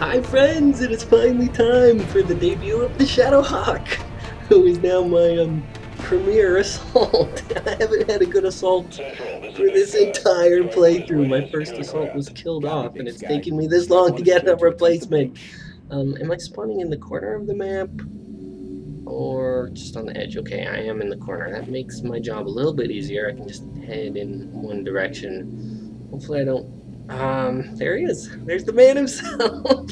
Hi friends, it is finally time for the debut of the Shadowhawk, who is now my premier assault. I haven't had a good assault for this entire playthrough. My first assault was killed off, and it's taken me this long to get a replacement. Am I spawning in the corner of the map? Or just on the edge? Okay, I am in the corner. That makes my job a little bit easier. I can just head in one direction. Hopefully I don't... there he is. There's the man himself.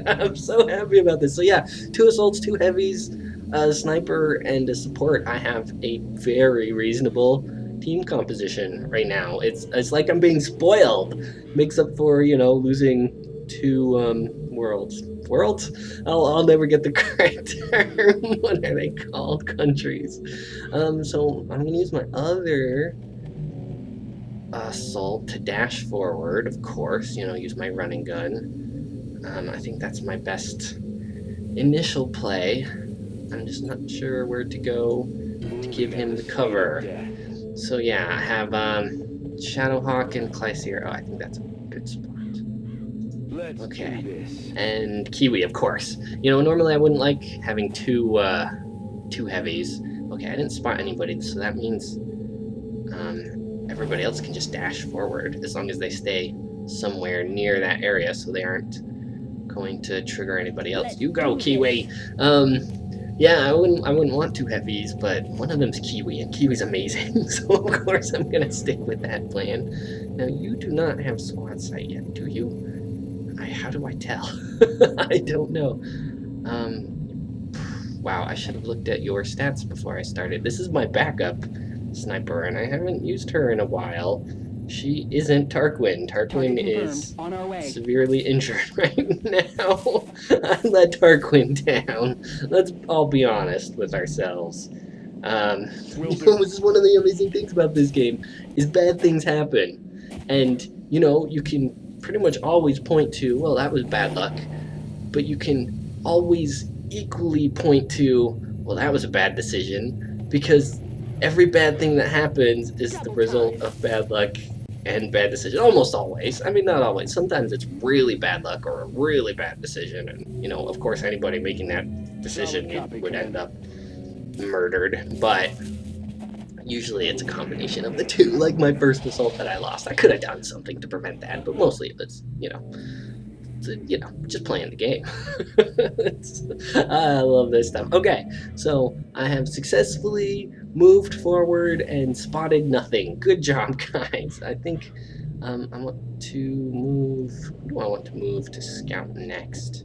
I'm so happy about this. So yeah, 2 assaults, 2 heavies, a sniper, and a support. I have a very reasonable team composition right now. It's like I'm being spoiled. Makes up for, you know, losing 2 worlds. I'll never get the correct term. What are they called? Countries. So I'm gonna use my other assault to dash forward, of course, you know, use my running gun. I think that's my best initial play. I'm just not sure where to go to give him the cover. So yeah, I have Shadowhawk and Clyseer. Oh, I think that's a good spot. Okay, and Kiwi, of course. You know, normally I wouldn't like having two heavies. Okay, I didn't spot anybody, so that means everybody else can just dash forward as long as they stay somewhere near that area, so they aren't going to trigger anybody else. You go, Kiwi. Yeah, I wouldn't want 2 heavies, but one of them's Kiwi, and Kiwi's amazing, so of course I'm gonna stick with that plan. Now, you do not have squad sight yet, do you? How do I tell? I don't know. Wow, I should have looked at your stats before I started. This is my backup sniper, and I haven't used her in a while. She isn't Tarquin. Tarquin is severely injured right now. I let Tarquin down. Let's all be honest with ourselves. This is one of the amazing things about this game, is bad things happen. And, you know, you can pretty much always point to, well, that was bad luck, but you can always equally point to, well, that was a bad decision, because every bad thing that happens is the result of bad luck and bad decision. Almost always. I mean, not always. Sometimes it's really bad luck or a really bad decision, and, you know, of course, anybody making that decision would end up murdered, but usually it's a combination of the two. Like my first assault that I lost, I could have done something to prevent that, but mostly it's, you know, just playing the game. I love this stuff. Okay, so I have successfully moved forward and spotted nothing. Good job, guys. I think I want to move... Who do I want to move to scout next?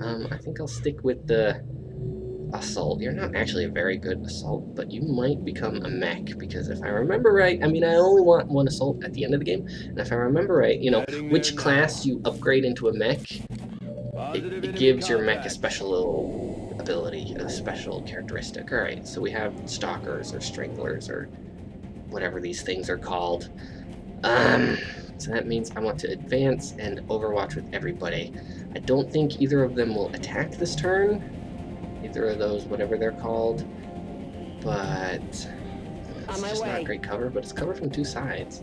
I think I'll stick with the assault. You're not actually a very good assault, but you might become a mech, because if I remember right, I mean, I only want 1 assault at the end of the game, and if I remember right, you know, which class you upgrade into a mech, it gives your mech a special ability, a special characteristic. Alright, so we have stalkers or stranglers or whatever these things are called. So that means I want to advance and overwatch with everybody. I don't think either of them will attack this turn. Either of those, whatever they're called, but it's just not great cover, but it's cover from 2 sides,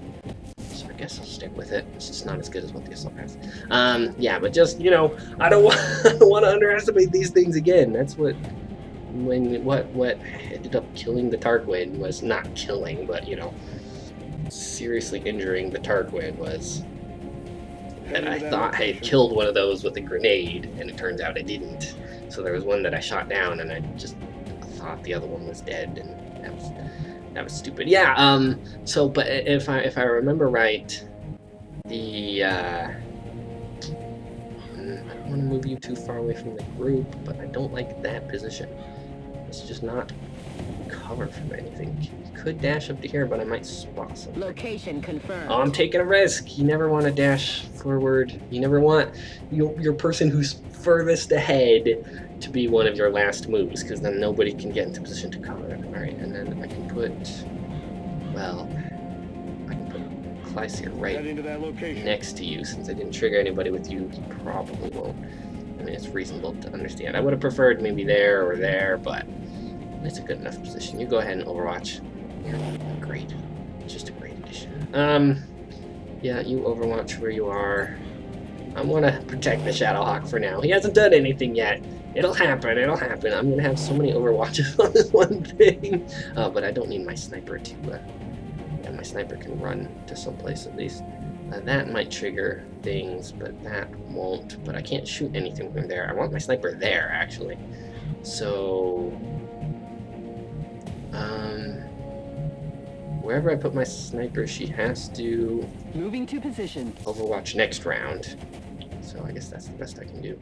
so I guess I'll stick with it. It's just not as good as what the assault has. Yeah, but just, you know, I don't want to underestimate these things again. That's what ended up killing the Tarquin was not killing, but, you know, seriously injuring the Tarquin was that I thought I had killed one of those with a grenade, and it turns out I didn't. So there was one that I shot down, and I just thought the other one was dead, and that was stupid. Yeah. So, but if I remember right, the I don't want to move you too far away from the group, but I don't like that position. It's just not cover from anything. You could dash up to here, but I might spot something. Location confirmed. Oh, I'm taking a risk. You never want to dash forward. You never want your person who's furthest ahead to be one of your last moves, because then nobody can get into position to cover it. Alright, and then I can put, well, I can put Clyseer right next to you. Since I didn't trigger anybody with you, he probably won't. I mean, it's reasonable to understand. I would have preferred maybe there or there, but it's a good enough position. You go ahead and overwatch. You're great. It's just a great addition. Yeah, you overwatch where you are. I want to protect the Shadowhawk for now. He hasn't done anything yet. It'll happen. It'll happen. I'm gonna have so many Overwatches on this one thing. But I don't need my sniper to. Yeah, my sniper can run to someplace at least. That might trigger things, but that won't. But I can't shoot anything from there. I want my sniper there, actually. So, wherever I put my sniper, she has to moving to position. Overwatch next round. So I guess that's the best I can do.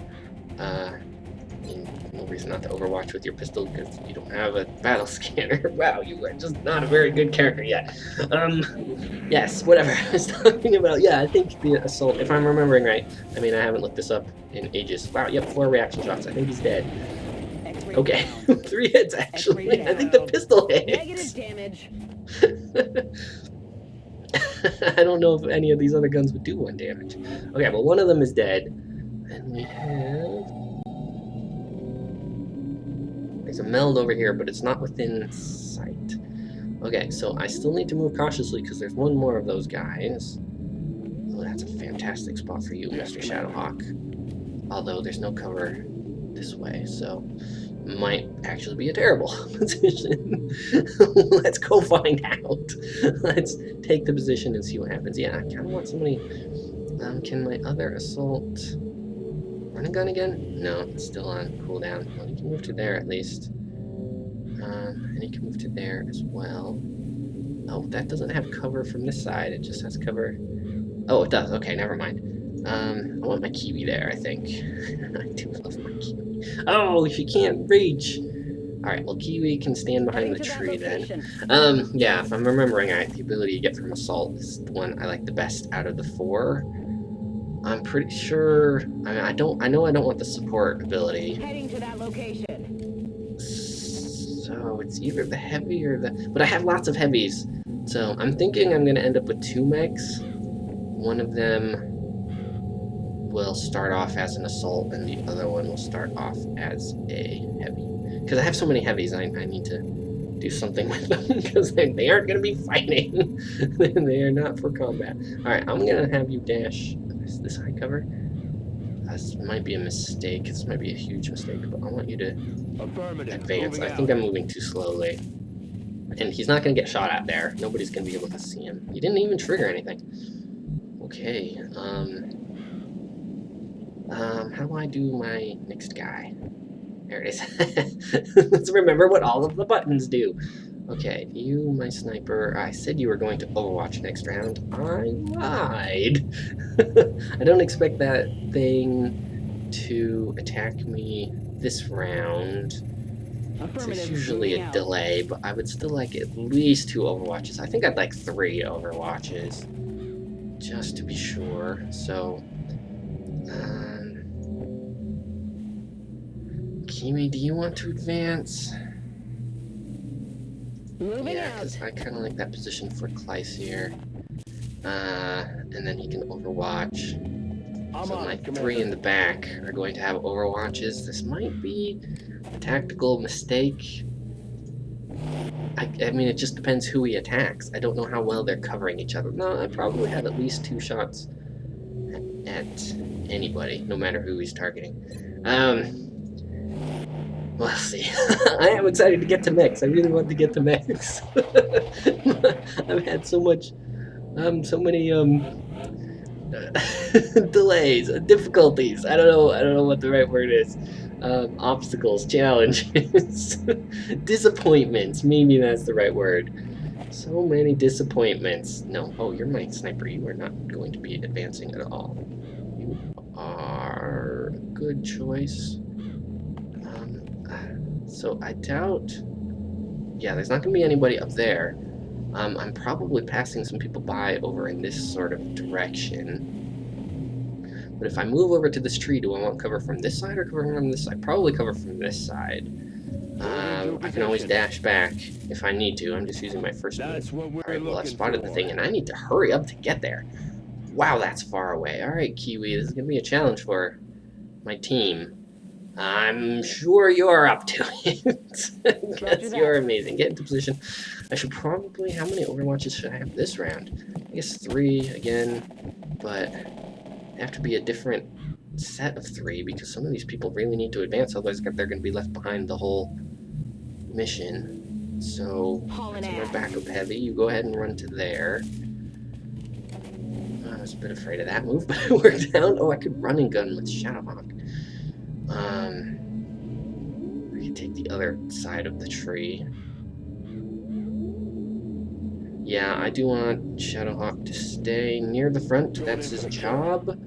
No reason not to Overwatch with your pistol because you don't have a battle scanner. Wow, you are just not a very good character yet. Yes, whatever I was talking about. Yeah, I think the assault, if I'm remembering right, I mean, I haven't looked this up in ages. Wow, yep, 4 reaction shots. I think he's dead. Okay, 3 hits actually. I think the pistol hits. Negative damage. I don't know if any of these other guns would do 1 damage. Okay, well, one of them is dead. And we have... There's a meld over here, but it's not within sight. Okay, so I still need to move cautiously because there's one more of those guys. Oh, that's a fantastic spot for you, Mr. Shadowhawk. Although there's no cover this way, so might actually be a terrible position. Let's go find out. Let's take the position and see what happens. Yeah, I kind of want somebody... can my other assault... Run and gun again? No, it's still on cooldown. Well, he can move to there at least. And he can move to there as well. Oh, that doesn't have cover from this side. It just has cover... Oh, it does. Okay, never mind. I want my Kiwi there, I think. I do love my Kiwi. Oh, she can't reach! Alright, well, Kiwi can stand behind the tree then. Yeah, if I'm remembering right, the ability you get from Assault is the one I like the best out of the 4. I'm pretty sure... I know I don't want the support ability. Heading to that location. So it's either the heavy or the... But I have lots of heavies. So I'm thinking I'm going to end up with 2 mechs. One of them will start off as an assault, and the other one will start off as a heavy. Because I have so many heavies, I need to do something with them, because they aren't going to be fighting. They are not for combat. Alright, I'm going to have you dash... Is this high cover? This might be a mistake. This might be a huge mistake, but I want you to advance. I think I'm moving too slowly. And he's not going to get shot at there. Nobody's going to be able to see him. He didn't even trigger anything. Okay, how do I do my next guy? There it is. Let's remember what all of the buttons do. Okay, you, my sniper, I said you were going to Overwatch next round. I lied. I don't expect that thing to attack me this round. It's usually a delay, but I would still like at least 2 Overwatches. I think I'd like 3 Overwatches, just to be sure. So, Kimi, do you want to advance? Yeah, because I kind of like that position for Kleiss here. And then he can Overwatch. So my 3 in the back are going to have Overwatches. This might be a tactical mistake. I mean, it just depends who he attacks. I don't know how well they're covering each other. No, I probably have at least 2 shots at anybody, no matter who he's targeting. We'll see. I am excited to get to mechs. I really want to get to mechs. I've had so many delays, difficulties. I don't know what the right word is. Obstacles, challenges, disappointments. Maybe that's the right word. So many disappointments. No. Oh, you're my sniper. You are not going to be advancing at all. You are a good choice. So I doubt... Yeah, there's not going to be anybody up there. I'm probably passing some people by over in this sort of direction. But if I move over to this tree, do I want cover from this side or cover from this side? Probably cover from this side. I can always dash back if I need to. I'm just using my first move. Alright, well, I've spotted the thing, and I need to hurry up to get there. Wow, that's far away. Alright, Kiwi, this is going to be a challenge for my team. I'm sure you're up to it. Yes, you're amazing. Get into position. I should probably... How many Overwatches should I have this round? I guess 3 again, but... have to be a different set of 3 because some of these people really need to advance, otherwise they're going to be left behind the whole mission. So that's more backup heavy. You go ahead and run to there. I was a bit afraid of that move, but it worked out. Oh, I could run and gun with Shadowhawk. I could take the other side of the tree. Yeah, I do want Shadowhawk to stay near the front. That's his job.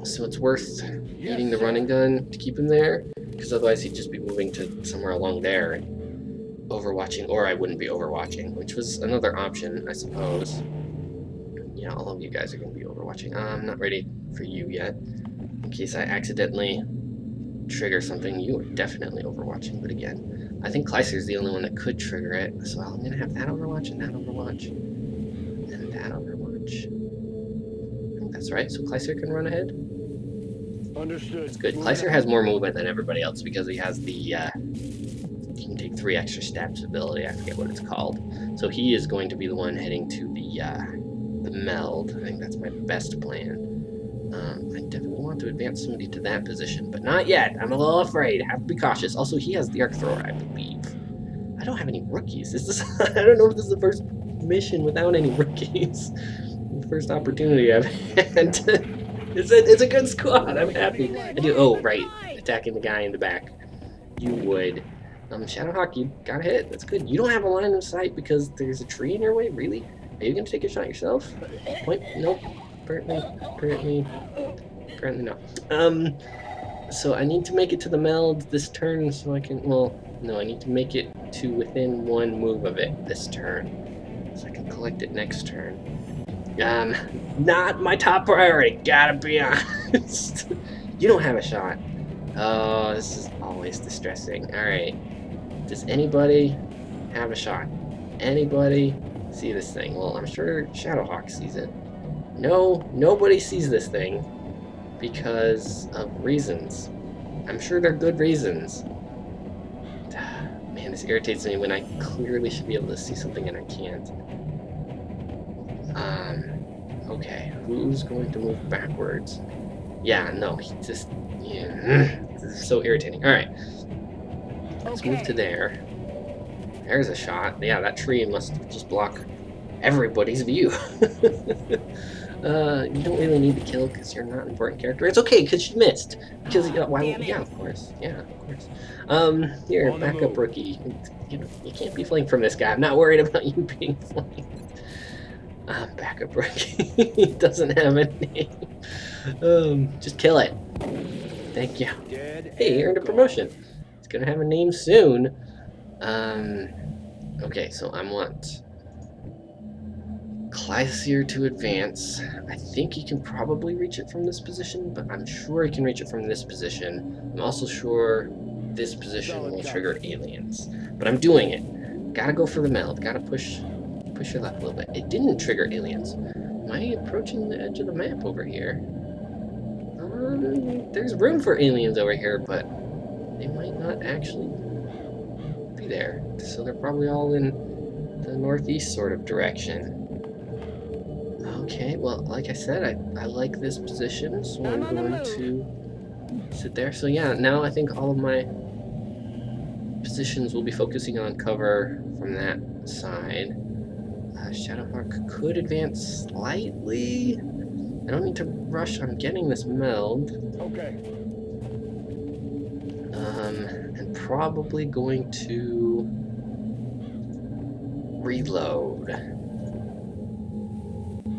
So it's worth eating the running gun to keep him there, because otherwise he'd just be moving to somewhere along there and overwatching, or I wouldn't be overwatching, which was another option, I suppose. Yeah, all of you guys are going to be overwatching. I'm not ready for you yet. In case I accidentally trigger something, you are definitely overwatching, but again, I think Kleiser's the only one that could trigger it, so I'm going to have that overwatch and that overwatch and that overwatch. I think that's right, so Kleiser can run ahead. Understood. That's good. Kleiser has more movement than everybody else because he has the, he can take 3 extra steps ability, I forget what it's called. So he is going to be the one heading to the meld. I think that's my best plan. I definitely want to advance somebody to that position, but not yet. I'm a little afraid. I have to be cautious. Also, he has the arc thrower, I believe. I don't have any rookies. I don't know if this is the first mission without any rookies. The first opportunity I've had. It's a good squad. I'm happy. I do. Oh, right. Attacking the guy in the back. You would. Shadowhawk, you got a hit. That's good. You don't have a line of sight because there's a tree in your way? Really? Are you going to take a shot yourself? Point? Nope. Apparently no. So I need to make it to the meld this turn so I can, well, no, I need to make it to within 1 move of it this turn. So I can collect it next turn. Not my top priority, gotta be honest. You don't have a shot. Oh, this is always distressing. Alright. Does anybody have a shot? Anybody see this thing? Well, I'm sure Shadowhawk sees it. No, nobody sees this thing because of reasons. I'm sure they're good reasons. Man, this irritates me when I clearly should be able to see something and I can't. Okay, who's going to move backwards? Yeah, no, he just, yeah, this is so irritating. Alright, let's move to there. There's a shot. Yeah, that tree must just block everybody's view. You don't really need to kill because you're not an important character. It's okay because you missed. Because why? Yeah, of course. Yeah, of course. Here, backup rookie. You can't be flanked from this guy. I'm not worried about you being flanked. Backup rookie. He doesn't have a name. Just kill it. Thank you. Hey, he earned a promotion. It's gonna have a name soon. Okay, so I want Kleiser to advance. I think he can probably reach it from this position, but I'm sure he can reach it from this position. I'm also sure this position will trigger aliens. But I'm doing it. Gotta go for the meld. Gotta push your left a little bit. It didn't trigger aliens. Am I approaching the edge of the map over here? There's room for aliens over here, but they might not actually be there. So they're probably all in the northeast sort of direction. Okay, well, like I said, I like this position, so I'm going to sit there. So yeah, now I think all of my positions will be focusing on cover from that side. Shadowhawk could advance slightly. I don't need to rush on getting this meld. Okay. And probably going to reload.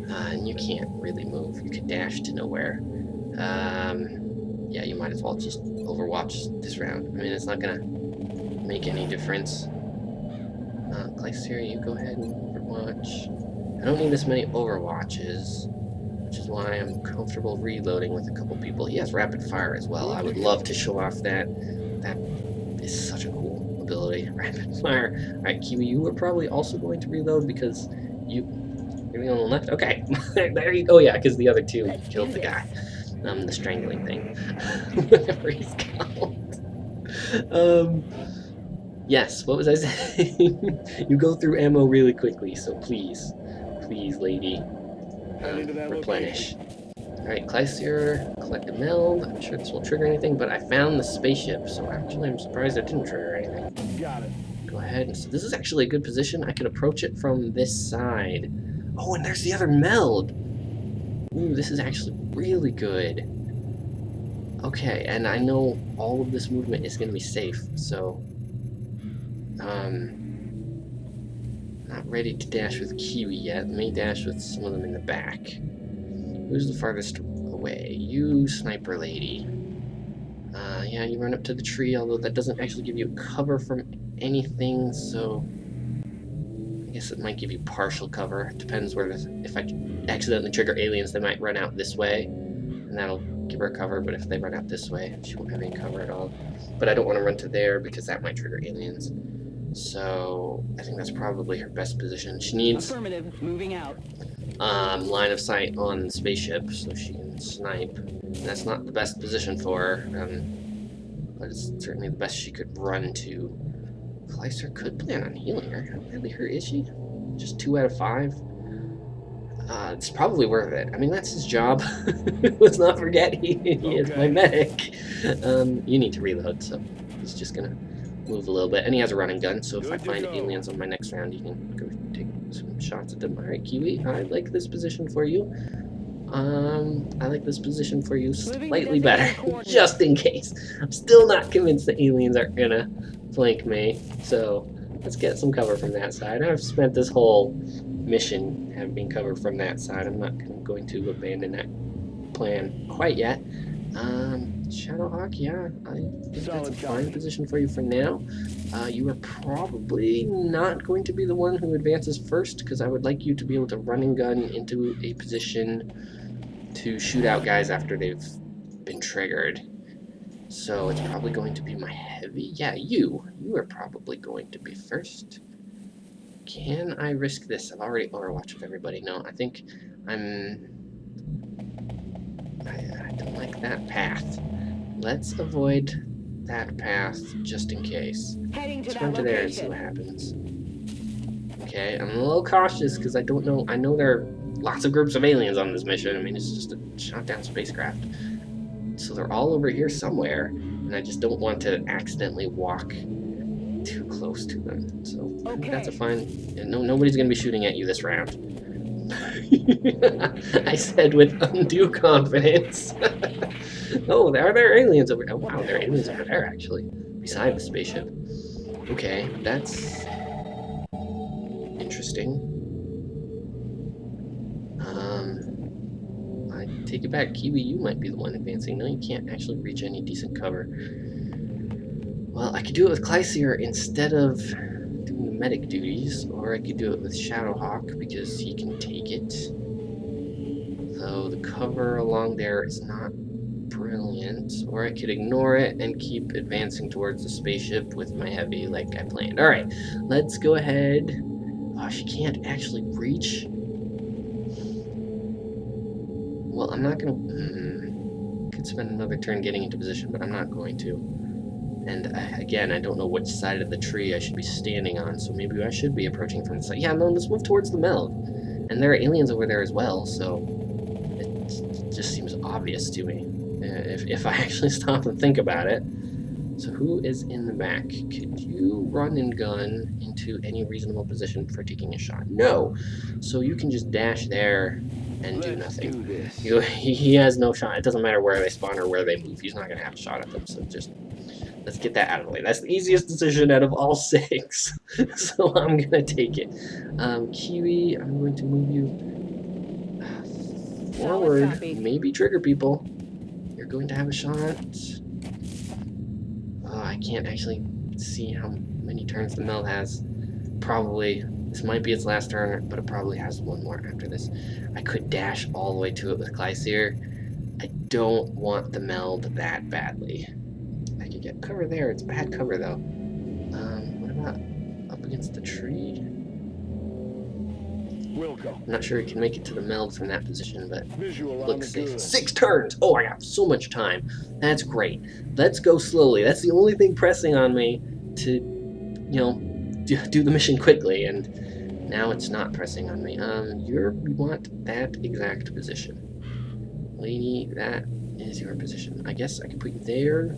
And you can't really move. You can dash to nowhere. Yeah, you might as well just overwatch this round. I mean, it's not gonna make any difference. Kleiser, you go ahead and overwatch. I don't need this many overwatches, which is why I'm comfortable reloading with a couple people. He has rapid fire as well. I would love to show off that. That is such a cool ability, rapid fire. Alright, Kiwi, you are probably also going to reload because you're the only one left. Okay, there you go. Oh, yeah, because the other 2 killed the guy. The strangling thing. Whatever he's called. Yes, what was I saying? You go through ammo really quickly, so please, lady, replenish. Alright, Glycier, collect a meld. I'm sure this won't trigger anything, but I found the spaceship, so actually I'm surprised it didn't trigger anything. Got it. Go ahead. And so this is actually a good position. I could approach it from this side. Oh, and there's the other meld. Ooh, this is actually really good. Okay, and I know all of this movement is going to be safe, so not ready to dash with Kiwi yet. Let me dash with some of them in the back. Who's the farthest away? You, Sniper Lady. Yeah, you run up to the tree, although that doesn't actually give you cover from anything, so I guess it might give you partial cover. It depends where if I accidentally trigger aliens, they might run out this way, and that'll give her cover, but if they run out this way, she won't have any cover at all. But I don't want to run to there because that might trigger aliens. So I think that's probably her best position. She needs Affirmative. Moving out. line of sight on the spaceship so she can snipe. And that's not the best position for her, but it's certainly the best she could run to. Kleister could plan on healing her. How badly hurt is she? Just 2 out of 5? It's probably worth it. I mean, that's his job. Let's not forget he is my medic. You need to reload, so he's just gonna move a little bit. And he has a running gun, so if I find aliens on my next round, you can go take some shots at them. Alright, Kiwi, I like this position for you. I like this position for you slightly better, just in case. I'm still not convinced the aliens are gonna flank me, so let's get some cover from that side. I've spent this whole mission having cover from that side. I'm not going to abandon that plan quite yet. Shadowhawk, yeah, I think that's a fine position for you for now. You are probably not going to be the one who advances first, because I would like you to be able to run and gun into a position to shoot out guys after they've been triggered. So it's probably going to be my heavy. Yeah, you are probably going to be first. Can I risk this? I've already overwatched with everybody. No, I think I don't like that path. Let's avoid that path just in case. Let's run to there and see what happens. Okay, I'm a little cautious because I don't know. I know there are lots of groups of aliens on this mission. I mean, it's just a shot down spacecraft. So they're all over here somewhere, and I just don't want to accidentally walk too close to them. So I think that's a fine. No, nobody's gonna be shooting at you this round. I said with undue confidence. Oh, there are aliens over. Oh wow, there are aliens over there actually, beside the spaceship. Okay, that's interesting. I take it back, Kiwi. You might be the one advancing. No, you can't actually reach any decent cover. Well, I could do it with Glycier instead of doing the medic duties, or I could do it with Shadowhawk because he can take it. Though the cover along there is not brilliant. Or I could ignore it and keep advancing towards the spaceship with my heavy like I planned. Alright, let's go ahead. Oh, she can't actually reach. Well, I'm not gonna... could spend another turn getting into position, but I'm not going to. And again, I don't know which side of the tree I should be standing on, so maybe I should be approaching from the side. Yeah, no, let's move towards the meld. And there are aliens over there as well, so it just seems obvious to me if I actually stop and think about it. So who is in the back? Could you run and gun into any reasonable position for taking a shot? No. So you can just dash there and do nothing. He has no shot. It doesn't matter where they spawn or where they move. He's not going to have a shot at them, so just... let's get that out of the way. That's the easiest decision out of all 6. So I'm going to take it. Kiwi, I'm going to move you forward. Maybe trigger people. You're going to have a shot. Oh, I can't actually see how many turns the meld has. Probably. This might be its last turn, but it probably has one more after this. I could dash all the way to it with Glycier. I don't want the meld that badly. I could get cover there. It's bad cover though. What about up against the tree? I'm not sure he can make it to the meld from that position, but looks safe. 6 turns! Oh, I got so much time. That's great. Let's go slowly. That's the only thing pressing on me to, you know, do the mission quickly, and now it's not pressing on me. You want that exact position. lady, that is your position. I guess I could put you there.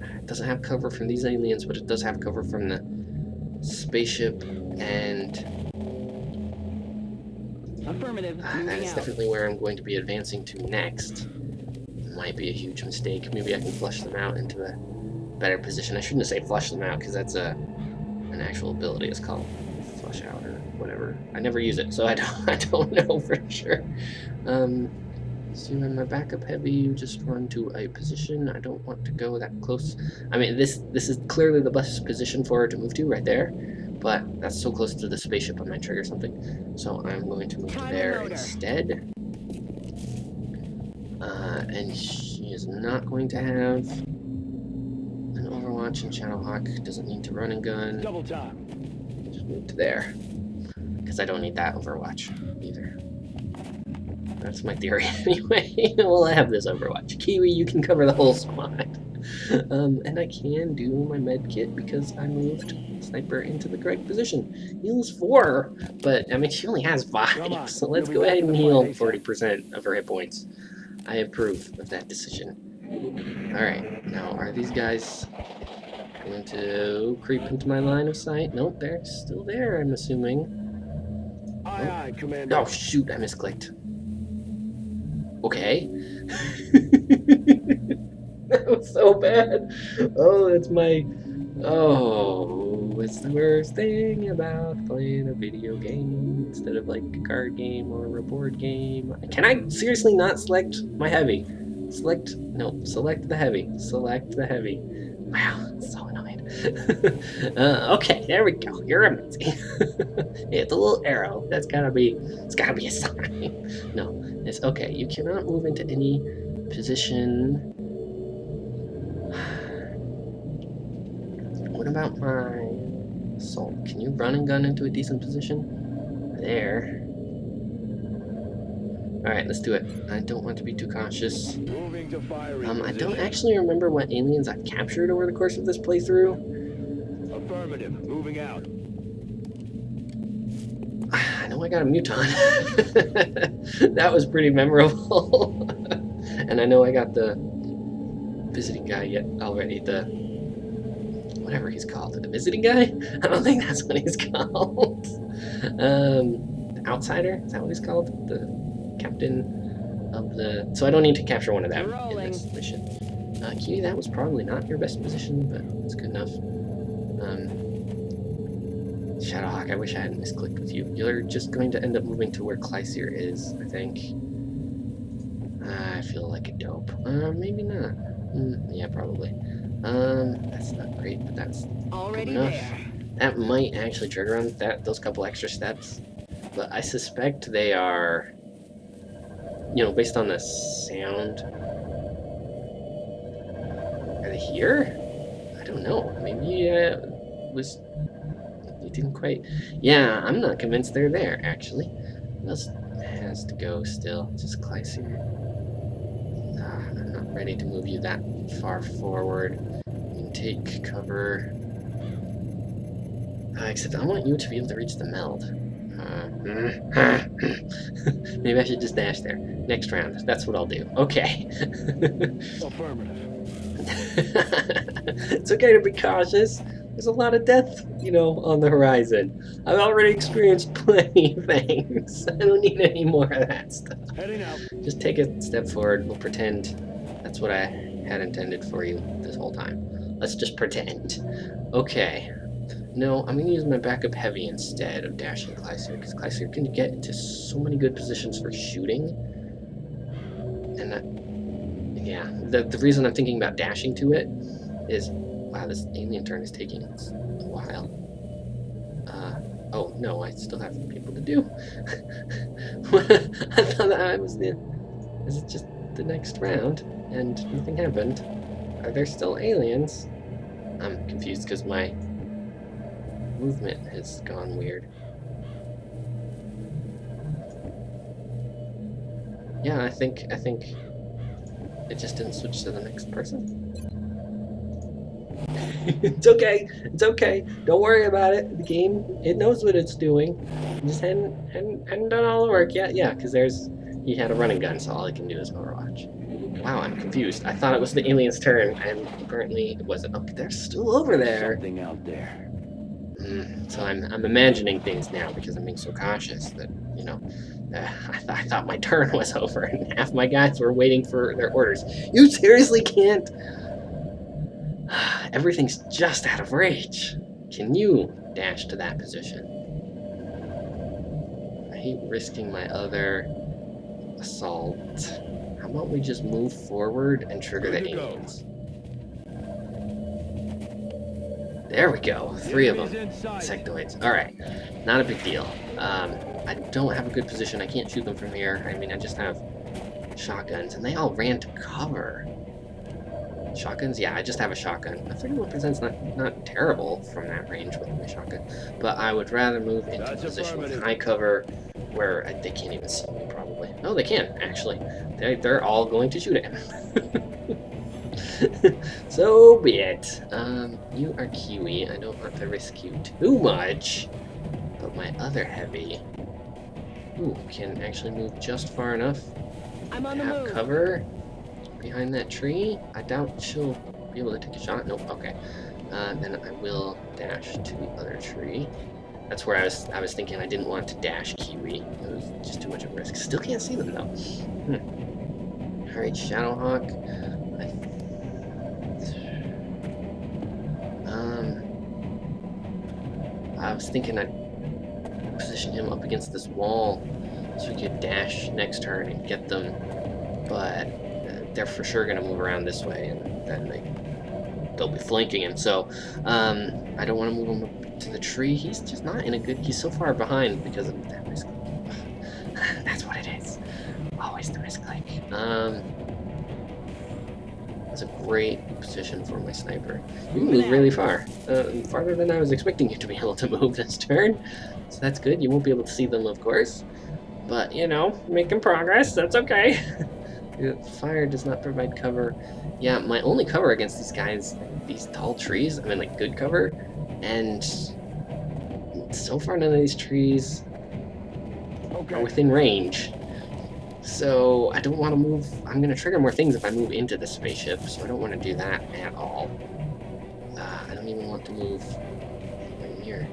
It doesn't have cover from these aliens, but it does have cover from the spaceship, and Affirmative. that Moving is out. definitely where I'm going to be advancing to next. Might be a huge mistake. Maybe I can flush them out into a better position. I shouldn't say flush them out, because that's an actual ability. It's called flush out or whatever. I never use it, so I don't know for sure. So in my backup heavy, you just run to a position. I don't want to go that close. I mean, this is clearly the best position for her to move to, right there. But that's so close to the spaceship, I might trigger something. So I'm going to move to there instead. And she is not going to have an Overwatch, and Shadowhawk doesn't need to run and gun. Double time. Just move to there. Because I don't need that Overwatch either. That's my theory anyway. Well, I have this Overwatch. Kiwi, you can cover the whole squad. And I can do my med kit because I moved Sniper into the correct position. Heals 4, but I mean, she only has 5, so let's go ahead and heal 40% of her hit points. I approve of that decision. Alright, now are these guys going to creep into my line of sight? Nope, they're still there, I'm assuming. Aye, aye, Commander. Oh shoot, I misclicked. Okay. That was so bad. Oh, that's my... Oh, it's the worst thing about playing a video game instead of like a card game or a board game. Can I seriously not select my heavy? Select the heavy. Select the heavy. Wow, so annoyed. Okay, there we go. You're amazing. It's a little arrow. It's gotta be a sign. No, it's okay. You cannot move into any position. What about my assault? Can you run and gun into a decent position? There. Alright, let's do it. I don't want to be too cautious. Moving to firing I don't position. actually remember what aliens I've captured over the course of this playthrough. Affirmative. Moving out. I know I got a muton. That was pretty memorable. And I know I got the visiting guy already. The whatever he's called. The visiting guy? I don't think that's what he's called. The outsider? Is that what he's called? The captain of the... So I don't need to capture one of them in this mission. Cutie, that was probably not your best position, but it's good enough. Shadowhawk, I wish I hadn't misclicked with you. You're just going to end up moving to where Clyseer is, I think. I feel like a dope. Maybe not. Yeah, probably. That's not great, but that's Already good enough. there. That might actually trigger on those couple extra steps, but I suspect they are, based on the sound. Are they here? I don't know. Maybe you didn't quite. Yeah, I'm not convinced they're there actually. What else has to go still? Just Clyseer. I'm not ready to move you that far forward. You can take cover. Except I want you to be able to reach the meld. Maybe I should just dash there. Next round. That's what I'll do. Okay. Affirmative. It's okay to be cautious. There's a lot of death, on the horizon. I've already experienced plenty of things. I don't need any more of that stuff. Heading out. Just take a step forward. We'll pretend that's what I had intended for you this whole time. Let's just pretend. Okay. No, I'm going to use my backup heavy instead of dashing Clyseer, because Clyseer can get into so many good positions for shooting. And yeah, the reason I'm thinking about dashing to it is, wow, this alien turn is taking a while. Oh, no, I still have people to do. I thought that I was This is just the next round, and nothing happened. Are there still aliens? I'm confused because my movement has gone weird. Yeah, I think it just didn't switch to the next person. It's okay. It's okay. Don't worry about it. The game, it knows what it's doing. You just hadn't done all the work yet. Yeah, because he had a running gun, so all he can do is Overwatch. Wow, I'm confused. I thought it was the alien's turn, and apparently it wasn't. Okay, they're still over there. Something out there. So I'm imagining things now because I'm being so cautious that, I thought my turn was over and half my guys were waiting for their orders. You seriously can't? Everything's just out of reach. Can you dash to that position? I hate risking my other assault. How about we just move forward and trigger the aliens? There we go. 3 of them. Insectoids. Alright. Not a big deal. I don't have a good position. I can't shoot them from here. I mean, I just have shotguns, and they all ran to cover. Shotguns? Yeah, I just have a shotgun. 31%'s not terrible from that range with my shotgun, but I would rather move into a position with high cover where they can't even see me, probably. No, they can, actually. They're all going to shoot at him. So be it. You are Kiwi. I don't want to risk you too much, but my other heavy, can actually move just far enough I'm on to the have move. cover behind that tree. I doubt she'll be able to take a shot. Nope. Okay. Then I will dash to the other tree. That's where I was thinking I didn't want to dash Kiwi. It was just too much of a risk. Still can't see them though. All right, Shadowhawk. I was thinking I'd position him up against this wall so we could dash next turn and get them, but they're for sure going to move around this way, and then they'll be flanking him. So I don't want to move him up to the tree. He's just not in a good. He's so far behind because of that misclick. That's what it is. Always the misclick. That's a great position for my sniper. You can move really far, farther than I was expecting you to be able to move this turn. So that's good. You won't be able to see them, of course, but making progress. That's okay. Fire does not provide cover. Yeah, my only cover against these guys, these tall trees, I mean, like, good cover, and so far none of these trees are within range. So I don't want to move. I'm going to trigger more things if I move into the spaceship, so I don't want to do that at all. I don't even want to move right here.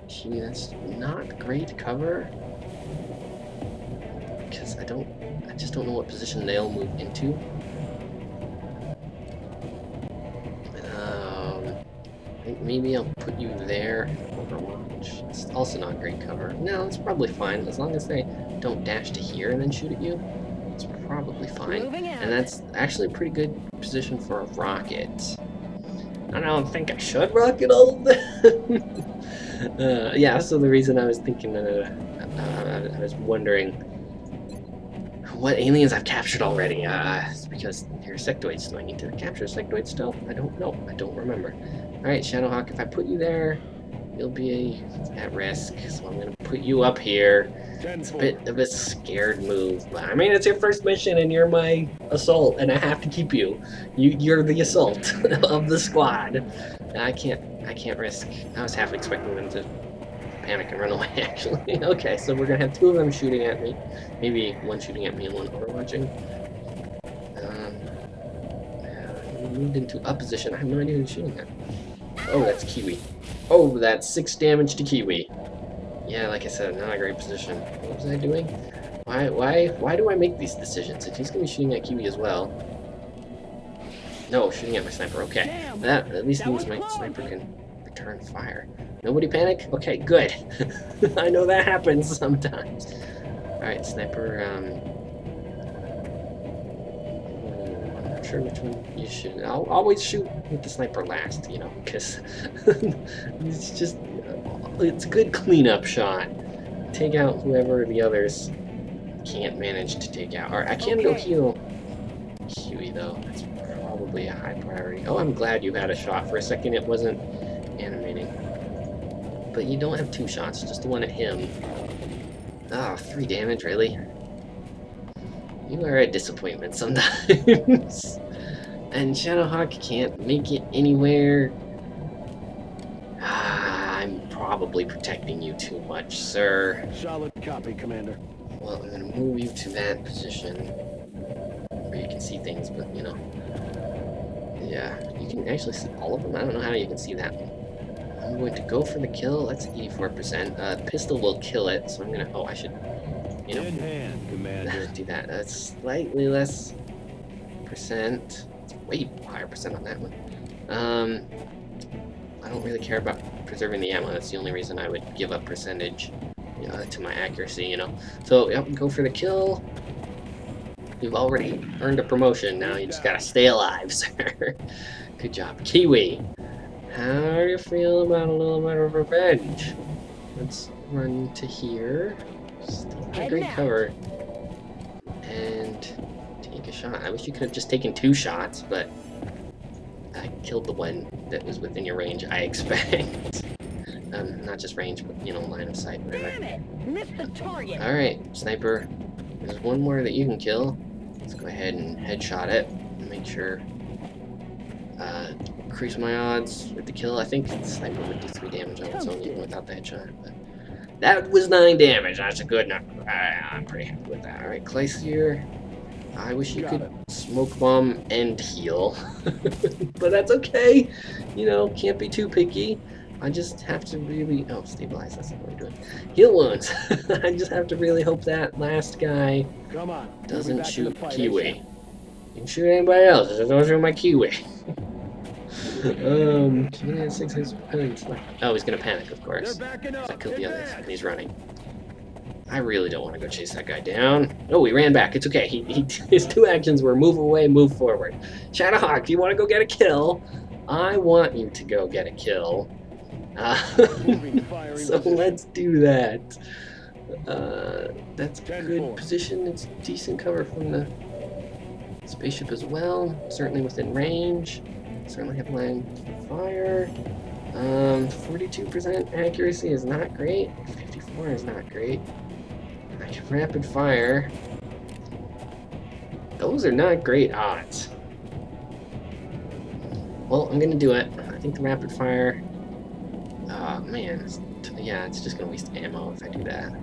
Gee, that's not great cover, because I just don't know what position they'll move into. I think maybe I'll put you there and Overwatch. It's also not great cover. No, it's probably fine. As long as they don't dash to here and then shoot at you, it's probably fine. And that's actually a pretty good position for a rocket. I don't think I should rocket all of them. Yeah, so the reason I was thinking, I was wondering what aliens I've captured already. It's because they're sectoids. Do I need to capture sectoids still? I don't know. I don't remember. Alright, Shadowhawk, if I put you there, you'll be at risk, so I'm going to put you up here. It's a bit of a scared move, but I mean, it's your first mission and you're my assault, and I have to keep you. You're the assault of the squad. I can't risk. I was half expecting them to panic and run away, actually. Okay, so we're going to have 2 of them shooting at me. Maybe one shooting at me and one overwatching. Moved into a position. I have no idea who's shooting at. Oh, that's Kiwi. Oh, that's 6 damage to Kiwi. Yeah, like I said, not a great position. What was I doing? Why do I make these decisions? If he's gonna be shooting at Kiwi as well. No, shooting at my sniper. Okay, that at least means my sniper can return fire. Nobody panic? Okay, good. I know that happens sometimes. All right, sniper. Sure which one you shoot. I'll always shoot with the sniper last, because it's a good cleanup shot. Take out whoever the others can't manage to take out. Alright, I can go heal Huey though. That's probably a high priority. Oh, I'm glad you had a shot. For a second it wasn't animating. But you don't have 2 shots, just the one at him. Oh, 3 damage, really? You are a disappointment sometimes. and Shadowhawk can't make it anywhere. I'm probably protecting you too much, sir. Solid copy, Commander. Well, I'm gonna move you to that position where you can see things, but you know. Yeah, you can actually see all of them. I don't know how you can see that one. I'm going to go for the kill. That's 84%. Pistol will kill it, so I'm gonna. Oh, I should. You know. In hand, Commander. Do that. That's slightly less percent. It's way higher percent on that one. I don't really care about preserving the ammo. That's the only reason I would give up percentage to my accuracy, you know. So yep, go for the kill. You've already earned a promotion. Now you just gotta stay alive, sir. Good job, Kiwi. How do you feel about a little bit of revenge? Let's run to here. Still got great cover. And take a shot. I wish you could have just taken 2 shots, but I killed the one that was within your range, I expect. Not just range, but, you know, line of sight, whatever. Damn it! Missed the target. Alright, sniper. There's one more that you can kill. Let's go ahead and headshot it. And make sure. Increase my odds with the kill. I think the sniper would do 3 damage on its own, even without the headshot. But that was 9 damage. That's a good number. I'm pretty happy with that. Alright, Clyseer. I wish you could smoke bomb and heal. But that's okay. You know, can't be too picky. I just have to really... Oh, stabilize. That's not what I'm doing. Heal wounds. I just have to really hope that last guy Come on. doesn't shoot Kiwi. You can shoot anybody else. Just don't shoot my Kiwi. Commander 6 has weapons left. Oh, he's gonna panic, of course. They're backing up. I killed the others, and he's running. I really don't want to go chase that guy down. Oh, he ran back. It's okay. His 2 actions were move away, move forward. Shadowhawk, do you want to go get a kill? I want you to go get a kill. So let's do that. That's a good position. It's decent cover from the spaceship as well. Certainly within range. Certainly have line of fire. 42% accuracy is not great. 54 is not great. I can rapid fire. Those are not great odds. Well, I'm gonna do it. I think the rapid fire. Oh man, yeah, it's just gonna waste ammo if I do that.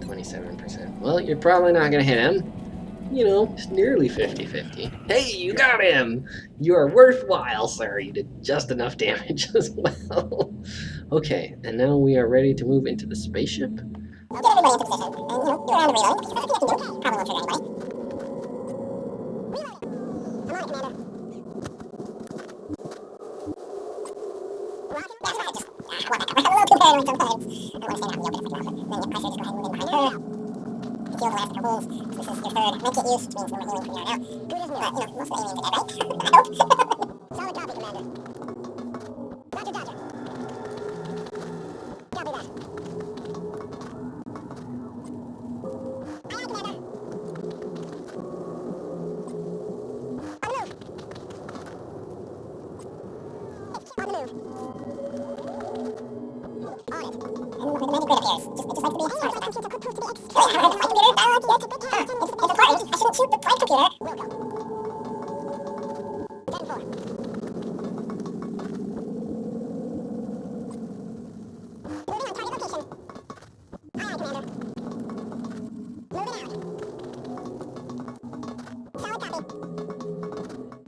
27%. Well, you're probably not gonna hit him. You know, it's nearly 50-50. Hey, you got him! You are worthwhile, sir. You did just enough damage as well. Okay, and now we are ready to move into the spaceship. Get everybody into position, and you know, do a round of reloading, because that's what you can do. Probably won't trigger anybody. Reloading. I'm on it, Commander. Rocking? That's right, just... I want that cover. I'm a little too paranoid sometimes. I don't want to stand out in the open if I can help it. Then you pressure, just go ahead and move in behind her. Kill the last of her wolves. This is your 3rd. Make it use, which means no more healing from here on out. Good as new. But, you know, most of the aliens are dead, right? I hope. Solid copy, Commander. Roger, Dodger. Copy that.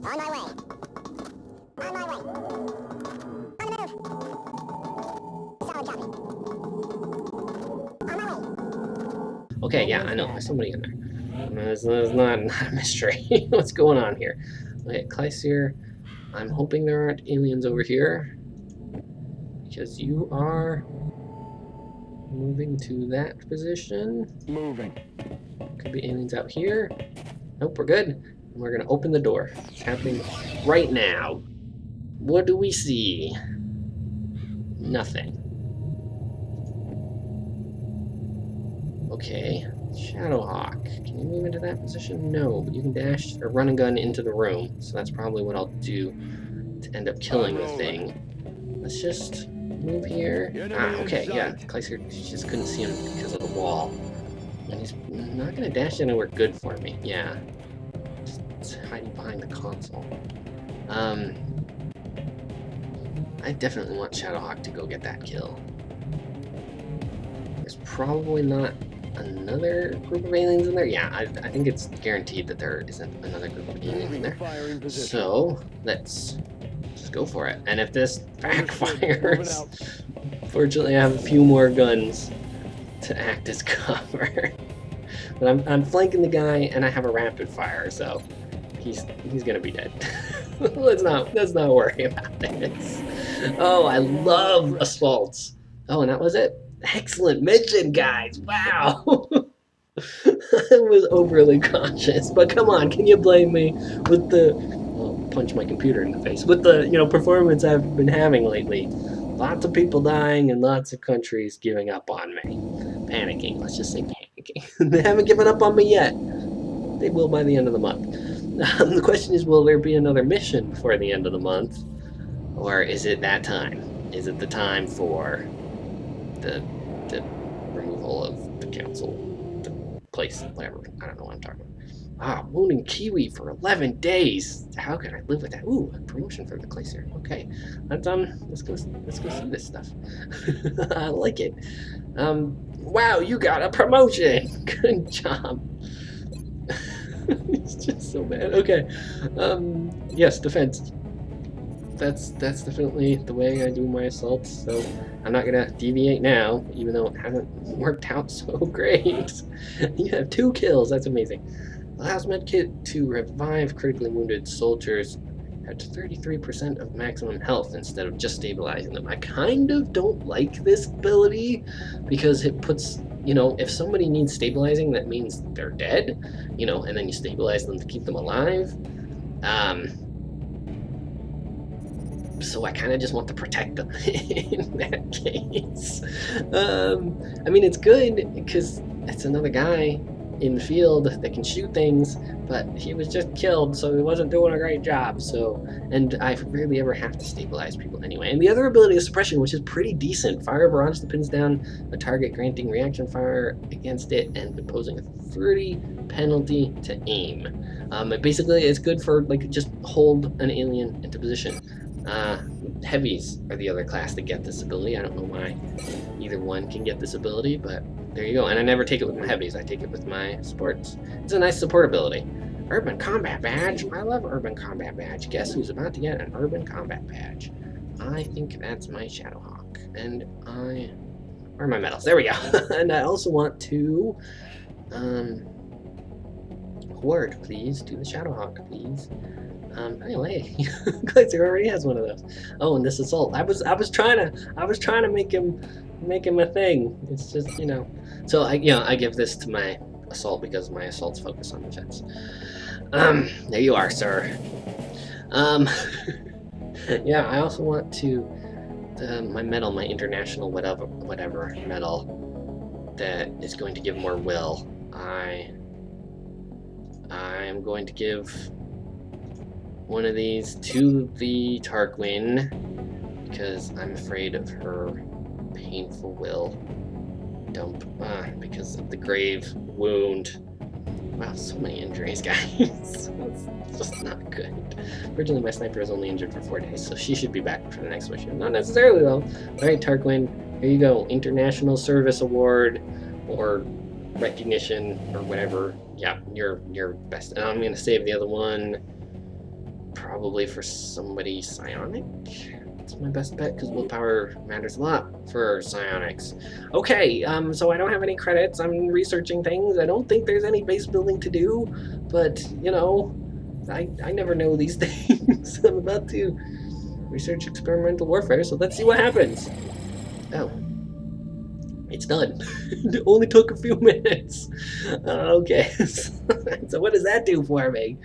On my way. On my way. On the move. Solid copy. On my way. Okay, yeah, I know. There's somebody in there. It's not a mystery. What's going on here? Okay, Clyseer. I'm hoping there aren't aliens over here. Because you are moving to that position. Moving. Could be aliens out here. Nope, we're good. We're gonna open the door. It's happening right now. What do we see? Nothing. Okay. Shadowhawk. Can you move into that position? No, but you can dash or run and gun into the room. So that's probably what I'll do to end up killing the thing. Let's just move here. Ah, okay, yeah. Clyseer just couldn't see him because of the wall. And he's not gonna dash anywhere good for me. Yeah. Just It's hiding behind the console. I definitely want Shadowhawk to go get that kill. There's probably not another group of aliens in there. Yeah, I think it's guaranteed that there isn't another group of aliens in there. Firing position. So let's just go for it. And if this Moving backfires, out. fortunately I have a few more guns to act as cover. But I'm flanking the guy, and I have a rapid fire, so he's gonna be dead. let's not worry about this. Oh, I love assaults. Oh, and that was it. Excellent mission, guys. Wow. I was overly cautious, but come on, can you blame me with the punch my computer in the face with the performance I've been having lately? Lots of people dying and lots of countries giving up on me. Panicking, let's just say panicking. They haven't given up on me yet. They will by the end of the month. The question is, will there be another mission before the end of the month? Or is it that time? Is it the time for the removal of the council, the place, whatever? I don't know what I'm talking about. Ah, wounding Kiwi for 11 days. How can I live with that? Ooh, a promotion for the Glacier. Okay, let's go see this stuff. I like it. Wow, you got a promotion. Good job. It's just so bad. Okay. Yes, defense. That's definitely the way I do my assaults. So I'm not gonna deviate now, even though it hasn't worked out so great. You have 2 kills. That's amazing. Allows medkit to revive critically wounded soldiers at 33% of maximum health instead of just stabilizing them. I kind of don't like this ability because it puts, if somebody needs stabilizing, that means they're dead, and then you stabilize them to keep them alive. So I kind of just want to protect them in that case. I mean, it's good because it's another guy in the field that can shoot things, but he was just killed, so he wasn't doing a great job. And I rarely ever have to stabilize people anyway. And the other ability is suppression, which is pretty decent. Fire barrage that pins down a target, granting reaction fire against it and imposing a 30 penalty to aim. Basically, it's good for just hold an alien into position. Heavies are the other class that get this ability. I don't know why either one can get this ability, but there you go. And I never take it with my heavies. I take it with my sports. It's a nice support ability. Urban Combat Badge. I love Urban Combat Badge. Guess who's about to get an Urban Combat Badge? I think that's my Shadowhawk. And where are my medals? There we go. And I also want to Horde, please. Do the Shadowhawk, please. Anyway, Glacier already has one of those. Oh, and this assault. I was trying to make him a thing. It's just, So I give this to my assault because my assaults focus on defense. There you are, sir. Yeah, I also want to my medal, my international whatever medal that is going to give more will. I am going to give one of these to the Tarquin because I'm afraid of her painful will dump because of the grave wound. Wow, so many injuries, guys. It's just not good. Originally, my sniper was only injured for 4 days, so she should be back for the next mission. Not necessarily, though. Alright, Tarquin, here you go. International Service Award, or recognition, or whatever. Yeah, you're best. And I'm going to save the other one probably for somebody psionic. That's my best bet, because willpower matters a lot for psionics. Okay, so I don't have any credits. I'm researching things. I don't think there's any base building to do, but, I never know these things. I'm about to research experimental warfare, so let's see what happens. Oh. It's done. It only took a few minutes. Okay, so what does that do for me?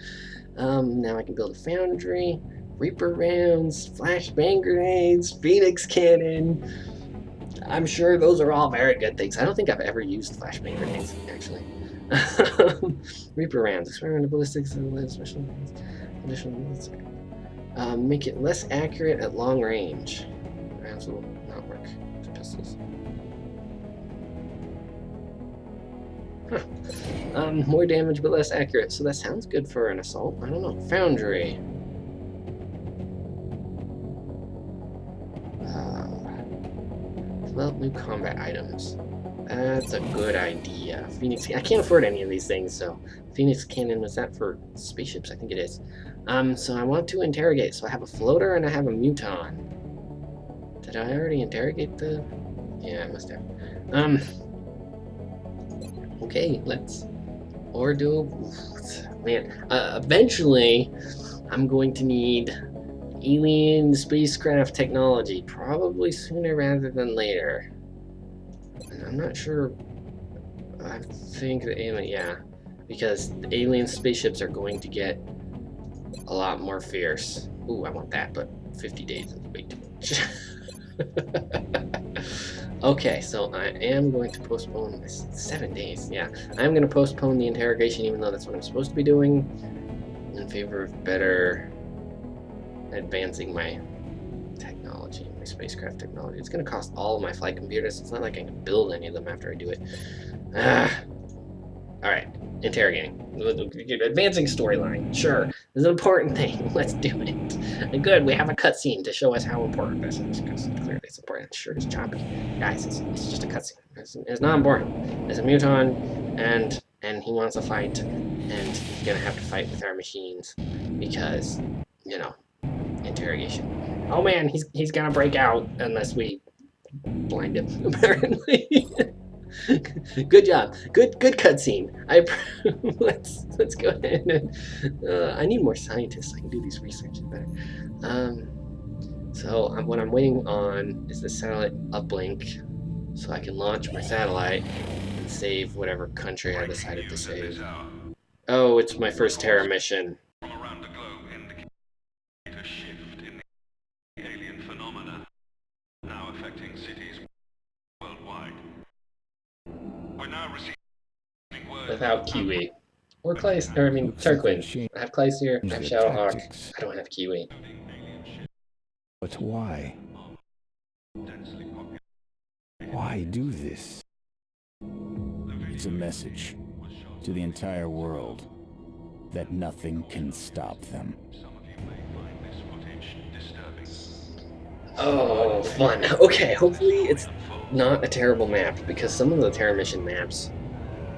Now I can build a foundry, Reaper rounds, flashbang grenades, Phoenix cannon. I'm sure those are all very good things. I don't think I've ever used flashbang grenades, actually. Reaper rounds, experimental ballistics, special additional. Make it less accurate at long range. Rounds will not work to pistols. More damage but less accurate, so that sounds good for an assault. I don't know. Foundry. Develop new combat items. That's a good idea. Phoenix. I can't afford any of these things, so Phoenix Cannon, was that for spaceships? I think it is. So I want to interrogate. So I have a floater and I have a muton. Did I already interrogate the? Yeah, I must have. Okay, let's. Or do. Man, eventually, I'm going to need alien spacecraft technology, probably sooner rather than later. And I'm not sure. I think the alien, yeah, because the alien spaceships are going to get a lot more fierce. Ooh, I want that, but 50 days is way too much. Okay, so I am going to postpone this 7 days. Yeah, I'm going to postpone the interrogation, even though that's what I'm supposed to be doing, in favor of better advancing my technology, my spacecraft technology. It's going to cost all of my flight computers. It's not like I can build any of them after I do it. All right, interrogating. Advancing storyline. Sure, this is an important thing. Let's do it. Good, we have a cutscene to show us how important this is, because clearly it's important. Sure, it's choppy. Guys, it's just a cutscene. It's not important. There's a muton, and he wants to fight, and he's gonna have to fight with our machines, because, you know, interrogation. Oh man, he's gonna break out unless we blind him, apparently. Good job. Good cutscene. Let's go ahead and I need more scientists so I can do these researches better. So what I'm waiting on is the satellite uplink, so I can launch my satellite and save whatever country I decided to save. Oh, it's my first Terra mission. From around the globe indicate a shift in the alien phenomena now affecting cities worldwide. We're now receiving word Without Kiwi. Or Clays, or I mean, Tarquin. I have Clays here, I have Shadowhawk. I don't have Kiwi. But why? Why do this? It's a message to the entire world that nothing can stop them. Oh, fun. Okay, hopefully it's not a terrible map, because some of the Terra mission maps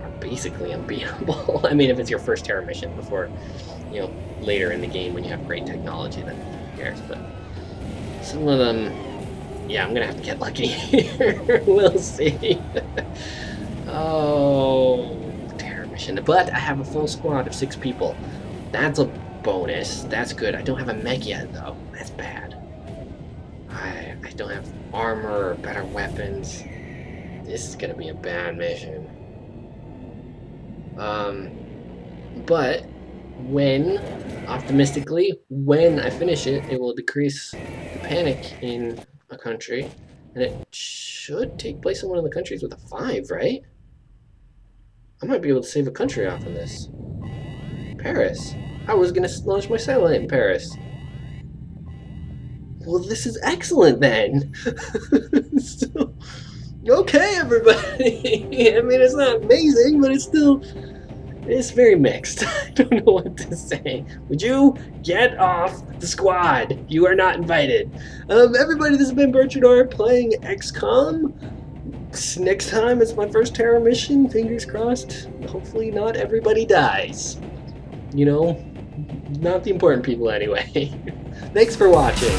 are basically unbeatable. I mean, if it's your first Terra mission before, you know, later in the game when you have great technology, then who cares? But some of them, yeah, I'm gonna have to get lucky here. We'll see. Oh, Terra mission. But I have a full squad of 6 people. That's a bonus. That's good. I don't have a mech yet, though. That's bad. I don't have armor or better weapons. This is gonna be a bad mission. But when, optimistically, when I finish it, it will decrease the panic in a country, and it should take place in one of the countries with a 5, right? I might be able to save a country off of this. Paris. I was gonna launch my satellite in Paris. Well, this is excellent then. So, okay, everybody. I mean, it's not amazing, but it's very mixed. I don't know what to say. Would you get off the squad? You are not invited. Everybody, this has been Bertrandor playing XCOM. Next time, it's my first Terra mission. Fingers crossed. Hopefully not everybody dies. You know, not the important people anyway. Thanks for watching.